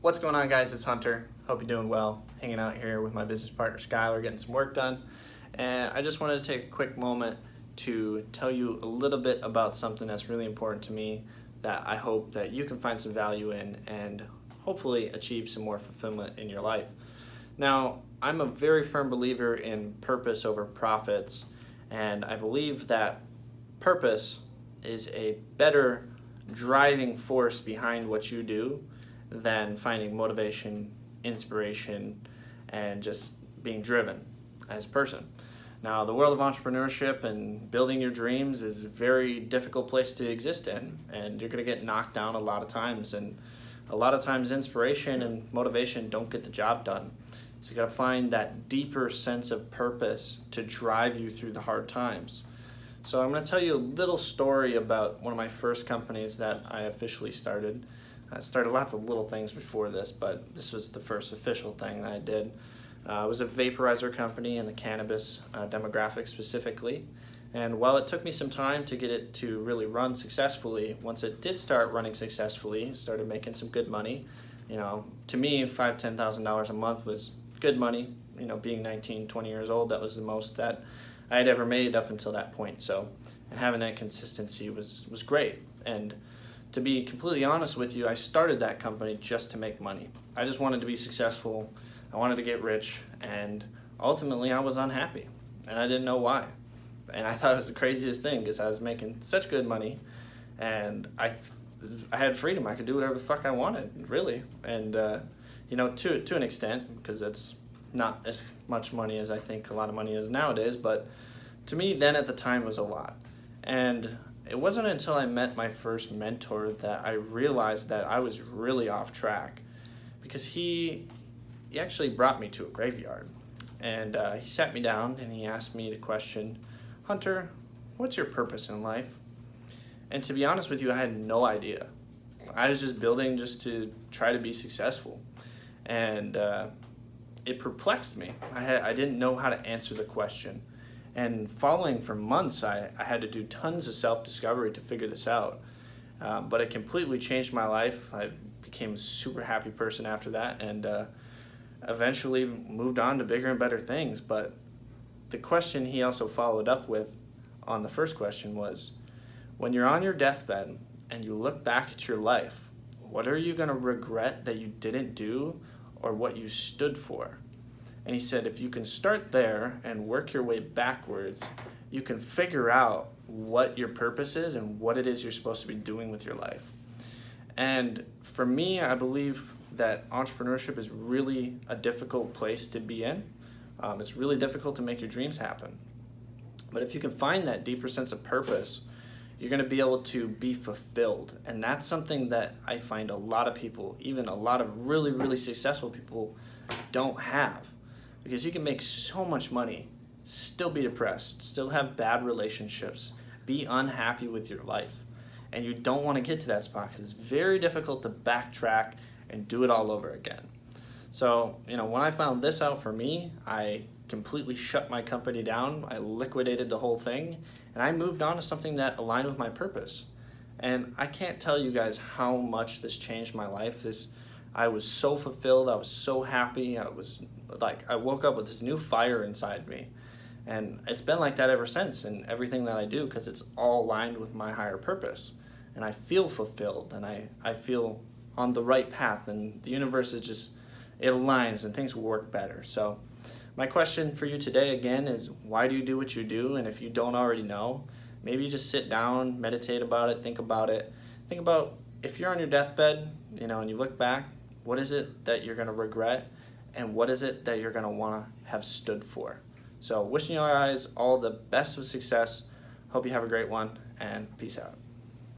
What's going on, guys? It's Hunter. Hope you're doing well. Hanging out here with my business partner Skylar, getting some work done. And I just wanted to take a quick moment to tell you a little bit about something that's really important to me that I hope that you can find some value in and hopefully achieve some more fulfillment in your life. Now, I'm a very firm believer in purpose over profits, and I believe that purpose is a better driving force behind what you do than finding motivation, inspiration, and just being driven as a person. Now, the world of entrepreneurship and building your dreams is a very difficult place to exist in, and you're going to get knocked down a lot of times, and a lot of times inspiration and motivation don't get the job done. So you got to find that deeper sense of purpose to drive you through the hard times. So I'm going to tell you a little story about one of my first companies that I officially started. I started lots of little things before this, but this was the first official thing that I did. It was a vaporizer company in the cannabis demographic specifically. And while it took me some time to get it to really run successfully, once it did start running successfully, it started making some good money. You know, to me, $5,000, $10,000 a month was good money. You know, being 19, 20 years old, that was the most that I had ever made up until that point. So, and having that consistency was great. And to be completely honest with you, I started that company just to make money. I just wanted to be successful. I wanted to get rich, and ultimately I was unhappy, and I didn't know why. And I thought it was the craziest thing because I was making such good money, and I had freedom. I could do whatever the fuck I wanted, really. And you know, to an extent, because it's not as much money as I think a lot of money is nowadays, but to me then at the time it was a lot. And it wasn't until I met my first mentor that I realized that I was really off track, because he actually brought me to a graveyard, and he sat me down and he asked me the question, Hunter, what's your purpose in life? And to be honest with you, I had no idea. I was just building just to try to be successful, and it perplexed me. I didn't know how to answer the question. And following for months, I had to do tons of self-discovery to figure this out. But it completely changed my life. I became a super happy person after that, and eventually moved on to bigger and better things. But the question he also followed up with on the first question was, when you're on your deathbed and you look back at your life, what are you going to regret that you didn't do or what you stood for? And he said, if you can start there and work your way backwards, you can figure out what your purpose is and what it is you're supposed to be doing with your life. And for me, I believe that entrepreneurship is really a difficult place to be in. It's really difficult to make your dreams happen. But if you can find that deeper sense of purpose, you're going to be able to be fulfilled. And that's something that I find a lot of people, even a lot of really, really successful people, don't have. Because you can make so much money, still be depressed, still have bad relationships, be unhappy with your life. And you don't want to get to that spot because it's very difficult to backtrack and do it all over again. So, you know, when I found this out for me, I completely shut my company down. I liquidated the whole thing, and I moved on to something that aligned with my purpose. And I can't tell you guys how much this changed my life. I was so fulfilled. I was so happy. I woke up with this new fire inside me. And it's been like that ever since in everything that I do, because it's all aligned with my higher purpose. And I feel fulfilled, and I feel on the right path, and the universe is just, it aligns and things will work better. So my question for you today again is, why do you do what you do? And if you don't already know, maybe you just sit down, meditate about it, think about it. Think about if you're on your deathbed, you know, and you look back, what is it that you're going to regret, and what is it that you're going to want to have stood for? So wishing you guys all the best of success. Hope you have a great one, and peace out.